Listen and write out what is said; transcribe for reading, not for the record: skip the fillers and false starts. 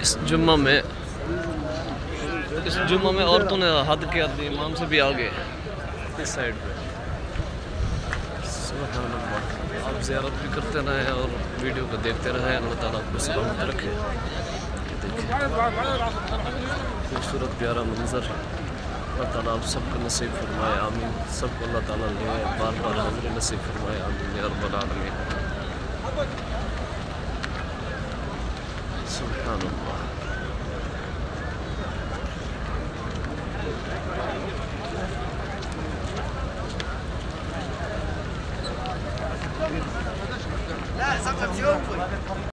इस जुम्मा में औरतों ने हद किया, इमाम से भी आगे इस साइड पे। सुभान अल्लाह। आप ज़ियारत भी करते रहें और वीडियो को देखते रहें। अल्लाह ताला आपको सलामत रखे। देखिए खूबसूरत प्यारा मंजर। अल्लाह ताला आप सबको नसीब फरमाए, आमीन। सबको अल्लाह ताला ले बार बार हाज़िरी नसीब फरमाए, आमीन या रब्बल आलमीन। सुभान अल्लाह।